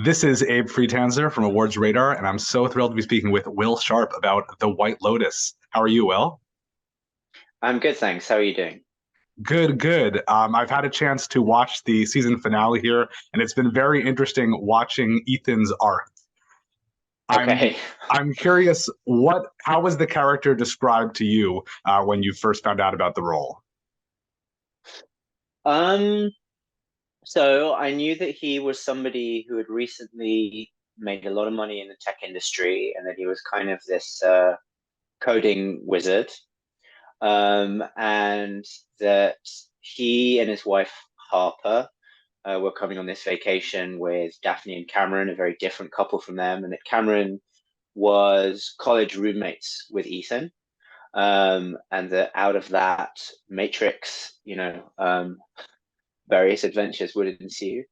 This is Abe Friedtanzer from Awards Radar, and I'm so thrilled to be speaking with Will Sharpe about The White Lotus. How are you, Will? I'm good, thanks. How are you doing? Good, good. I've had a chance to watch the season finale here, and it's been very interesting watching Ethan's arc. I'm Okay. I'm curious, how was the character described to you when you first found out about the role? Um, so I knew that he was somebody who had recently made a lot of money in the tech industry and that he was kind of this coding wizard. And that he and his wife Harper were coming on this vacation with Daphne and Cameron, a very different couple from them, and that Cameron was college roommates with Ethan. And that out of that matrix, various adventures would ensue.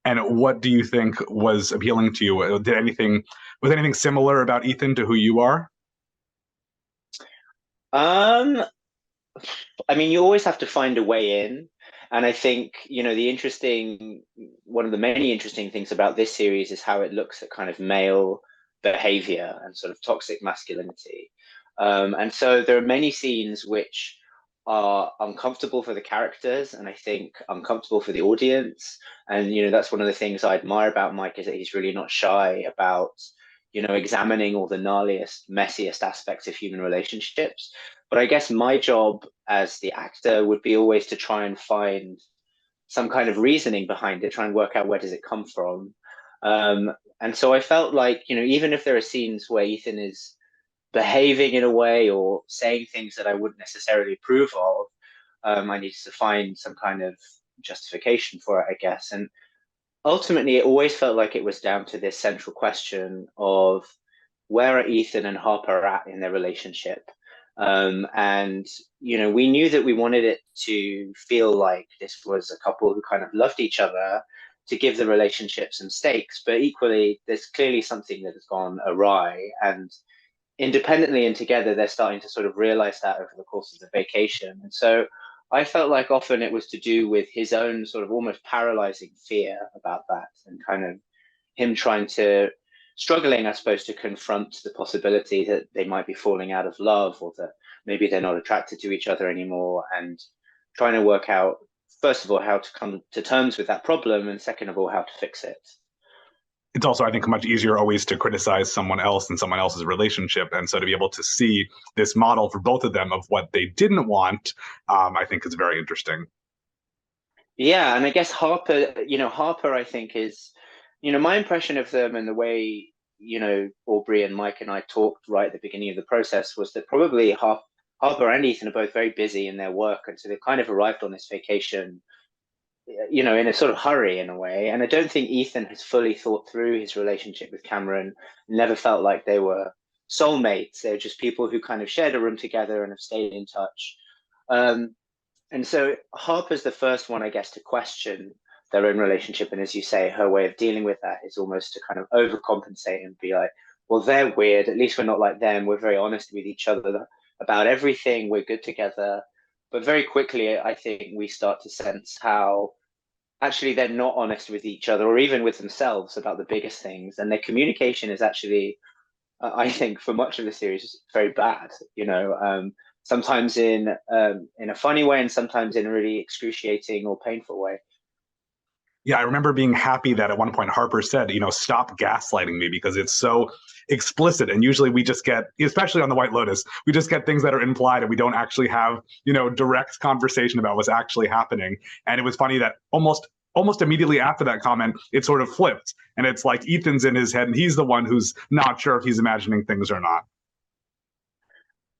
And what do you think was appealing to you? Was anything similar about Ethan to who you are? Um, I mean, you always have to find a way in. And I think, one of the many interesting things about this series is how it looks at kind of male behavior and sort of toxic masculinity. And so there are many scenes which are uncomfortable for the characters and I think uncomfortable for the audience. And, that's one of the things I admire about Mike is that he's really not shy about, examining all the gnarliest, messiest aspects of human relationships. But I guess my job as the actor would be always to try and find some kind of reasoning behind it, try and work out where does it come from. And so I felt like, even if there are scenes where Ethan is behaving in a way or saying things that I wouldn't necessarily approve of, I needed to find some kind of justification for it, I guess. And ultimately, it always felt like it was down to this central question of where are Ethan and Harper at in their relationship? And we knew that we wanted it to feel like this was a couple who kind of loved each other to give the relationship some stakes, but equally, there's clearly something that has gone awry. And independently and together, they're starting to sort of realize that over the course of the vacation. And so I felt like often it was to do with his own sort of almost paralyzing fear about that and kind of him trying to struggling, I suppose, to confront the possibility that they might be falling out of love or that maybe they're not attracted to each other anymore and trying to work out, first of all, how to come to terms with that problem and second of all, how to fix it. It's also, I think, much easier always to criticize someone else and someone else's relationship. And so to be able to see this model for both of them of what they didn't want, I think is very interesting. Yeah, and I guess Harper, I think is, my impression of them and the way, Aubrey and Mike and I talked right at the beginning of the process was that probably Harper and Ethan are both very busy in their work, and so they've kind of arrived on this vacation, in a sort of hurry in a way. And I don't think Ethan has fully thought through his relationship with Cameron. Never felt like they were soulmates. They're just people who kind of shared a room together and have stayed in touch. Um, and so Harper's the first one, I guess, to question their own relationship. And as you say, her way of dealing with that is almost to kind of overcompensate and be like, well, they're weird. At least we're not like them. We're very honest with each other about everything. We're good together. But very quickly, I think we start to sense how actually they're not honest with each other or even with themselves about the biggest things. And their communication is actually, I think, for much of the series, very bad. Sometimes in a funny way and sometimes in a really excruciating or painful way. Yeah, I remember being happy that at one point Harper said, stop gaslighting me because it's so explicit. And usually we just get, especially on the White Lotus, we just get things that are implied and we don't actually have, direct conversation about what's actually happening. And it was funny that almost immediately after that comment, it sort of flipped. And it's like Ethan's in his head and he's the one who's not sure if he's imagining things or not.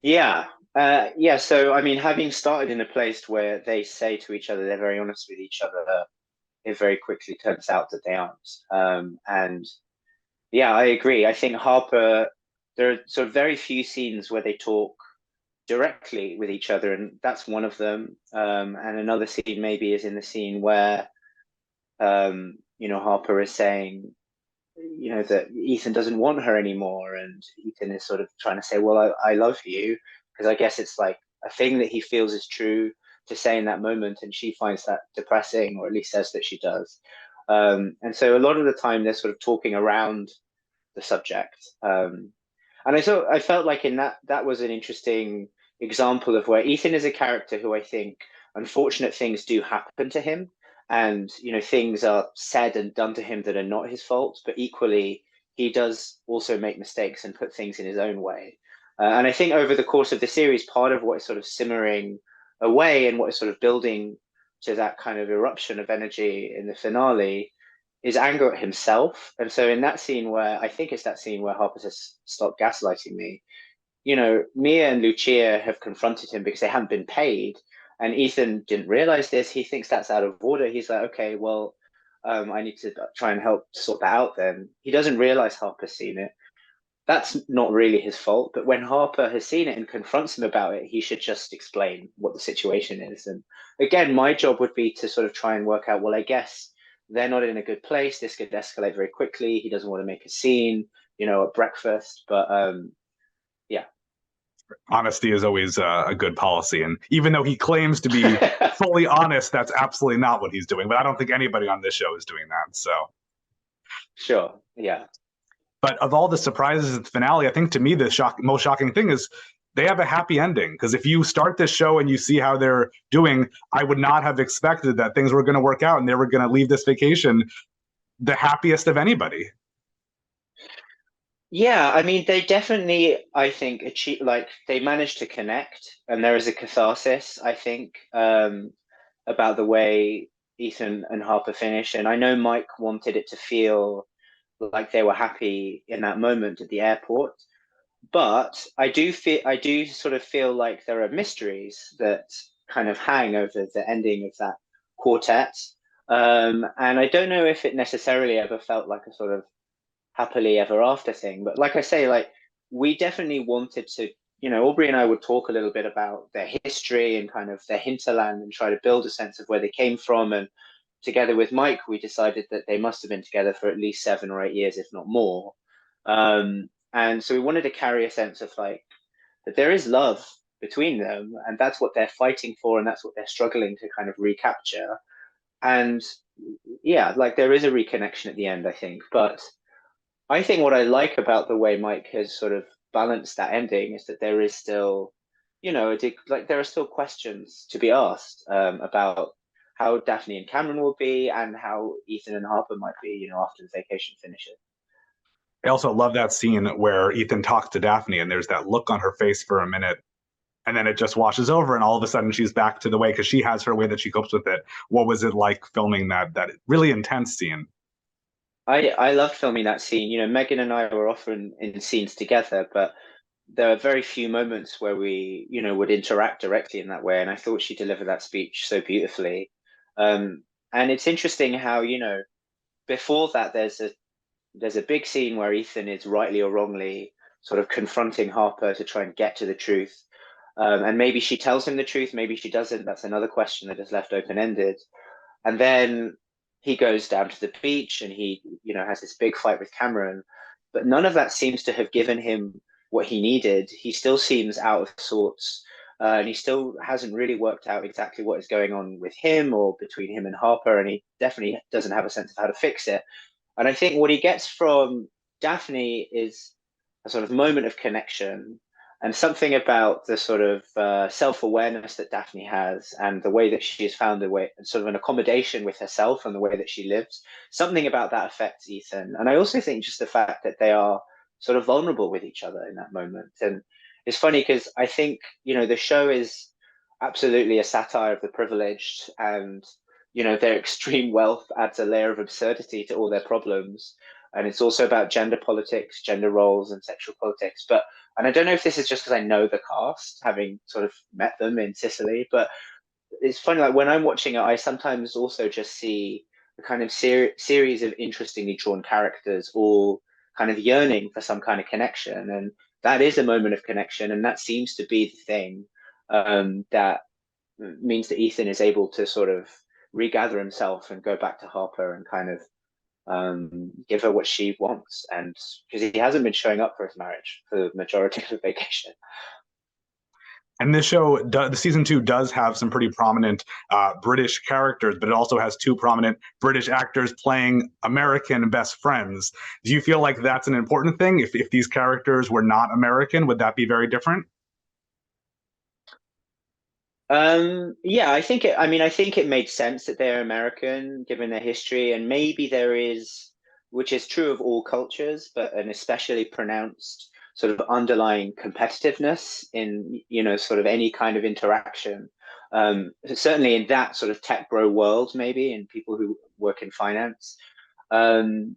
Yeah. Yeah. So, I mean, having started in a place where they say to each other, they're very honest with each other, it very quickly turns out that they aren't. And yeah, I agree. I think Harper, there are sort of very few scenes where they talk directly with each other, and that's one of them. And another scene maybe is in the scene where, Harper is saying, that Ethan doesn't want her anymore, and Ethan is sort of trying to say, "Well, I love you," because I guess it's like a thing that he feels is true to say in that moment, and she finds that depressing, or at least says that she does. And so a lot of the time they're sort of talking around the subject. And I felt like in that was an interesting example of where Ethan is a character who I think unfortunate things do happen to him, and things are said and done to him that are not his fault, but equally he does also make mistakes and put things in his own way. And I think over the course of the series, part of what is sort of simmering away and what is sort of building to that kind of eruption of energy in the finale is anger at himself. And so in that scene where I think it's that scene where Harper says, "Stop gaslighting me," Mia and Lucia have confronted him because they haven't been paid. And Ethan didn't realize this. He thinks that's out of order. He's like, okay, well, I need to try and help sort that out then. He doesn't realize Harper's seen it. That's not really his fault. But when Harper has seen it and confronts him about it, he should just explain what the situation is. And again, my job would be to sort of try and work out, well, I guess they're not in a good place. This could escalate very quickly. He doesn't want to make a scene, at breakfast. But yeah. Honesty is always a good policy. And even though he claims to be fully honest, that's absolutely not what he's doing. But I don't think anybody on this show is doing that. So, sure. Yeah. But of all the surprises at the finale, I think to me the most shocking thing is they have a happy ending. Because if you start this show and you see how they're doing, I would not have expected that things were going to work out and they were going to leave this vacation the happiest of anybody. Yeah, I mean, they definitely, I think, they managed to connect, and there is a catharsis, I think, about the way Ethan and Harper finish. And I know Mike wanted it to feel like they were happy in that moment at the airport, but I do sort of feel like there are mysteries that kind of hang over the ending of that quartet. And I don't know if it necessarily ever felt like a sort of happily ever after thing. But like I say, like we definitely wanted to, Aubrey and I would talk a little bit about their history and kind of their hinterland and try to build a sense of where they came from. And together with Mike, we decided that they must have been together for at least 7 or 8 years, if not more. And so we wanted to carry a sense of like that there is love between them, and that's what they're fighting for, and that's what they're struggling to kind of recapture. And yeah, like there is a reconnection at the end, I think. But I think what I like about the way Mike has sort of balanced that ending is that there is still, like there are still questions to be asked about how Daphne and Cameron will be and how Ethan and Harper might be, after the vacation finishes. I also love that scene where Ethan talks to Daphne and there's that look on her face for a minute and then it just washes over and all of a sudden she's back to the way, because she has her way that she copes with it. What was it like filming that really intense scene? I loved filming that scene. Megan and I were often in scenes together, but there are very few moments where we, would interact directly in that way. And I thought she delivered that speech so beautifully. And it's interesting how, before that, there's a big scene where Ethan is rightly or wrongly sort of confronting Harper to try and get to the truth. And maybe she tells him the truth, maybe she doesn't. That's another question that is left open-ended. And then he goes down to the beach and he, has this big fight with Cameron. But none of that seems to have given him what he needed. He still seems out of sorts. And he still hasn't really worked out exactly what is going on with him or between him and Harper. And he definitely doesn't have a sense of how to fix it. And I think what he gets from Daphne is a sort of moment of connection and something about the sort of self-awareness that Daphne has and the way that she has found a way, sort of an accommodation with herself and the way that she lives. Something about that affects Ethan. And I also think just the fact that they are sort of vulnerable with each other in that moment. And it's funny because I think, the show is absolutely a satire of the privileged, and their extreme wealth adds a layer of absurdity to all their problems. And it's also about gender politics, gender roles, and sexual politics. And I don't know if this is just because I know the cast, having sort of met them in Sicily, but it's funny, like when I'm watching it, I sometimes also just see a kind of series of interestingly drawn characters all kind of yearning for some kind of connection. And that is a moment of connection. And that seems to be the thing that means that Ethan is able to sort of regather himself and go back to Harper and kind of give her what she wants. And because he hasn't been showing up for his marriage for the majority of the vacation. And this show, the season 2, does have some pretty prominent British characters, but it also has 2 prominent British actors playing American best friends. Do you feel like that's an important thing? If these characters were not American, would that be very different? Yeah, I think it, I mean, I think it made sense that they're American given their history, and maybe there is, which is true of all cultures, but an especially pronounced sort of underlying competitiveness in, sort of any kind of interaction. Certainly in that sort of tech bro world, maybe, and people who work in finance. Um,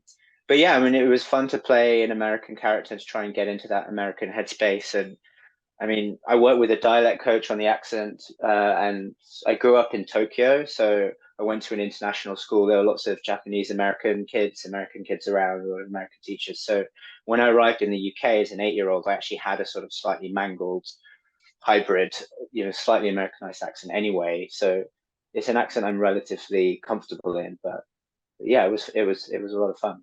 but yeah, I mean, it was fun to play an American character and to try and get into that American headspace. And I mean, I work with a dialect coach on the accent, and I grew up in Tokyo, so I went to an international school. There were lots of Japanese American kids around, or American teachers. So when I arrived in the UK as an 8-year-old, I actually had a sort of slightly mangled hybrid, slightly Americanized accent anyway. So it's an accent I'm relatively comfortable in. But yeah, it was a lot of fun.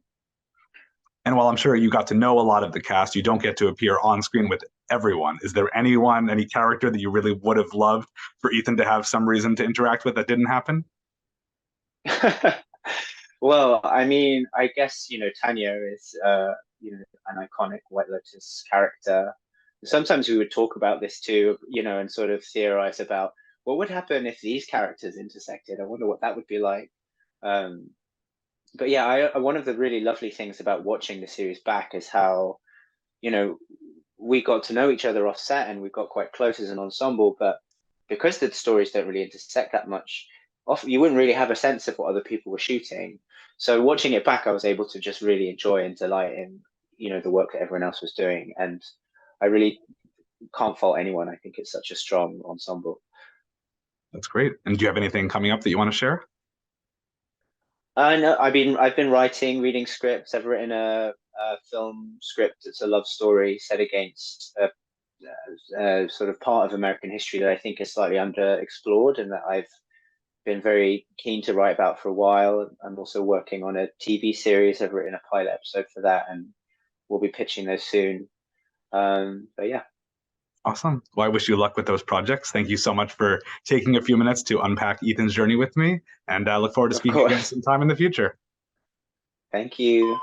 And while I'm sure you got to know a lot of the cast, you don't get to appear on screen with everyone. Is there anyone, any character that you really would have loved for Ethan to have some reason to interact with that didn't happen? Well, I mean, I guess, Tanya is an iconic White Lotus character. Sometimes we would talk about this too, and sort of theorize about what would happen if these characters intersected. I wonder what that would be like. Um, but yeah, one of the really lovely things about watching the series back is how, you know, we got to know each other off set and we got quite close as an ensemble, but because the stories don't really intersect that much, often you wouldn't really have a sense of what other people were shooting. So watching it back, I was able to just really enjoy and delight in, the work that everyone else was doing. And I really can't fault anyone. I think it's such a strong ensemble. That's great. And do you have anything coming up that you want to share? No, I've been writing, reading scripts. I've written a film script. It's a love story set against sort of part of American history that I think is slightly underexplored and that I've been very keen to write about for a while. I'm also working on a TV series. I've written a pilot episode for that, and we'll be pitching those soon. But yeah, Awesome. Well, I wish you luck with those projects. Thank you so much for taking a few minutes to unpack Ethan's journey with me, and I look forward to of speaking again course. sometime in the future. Thank you.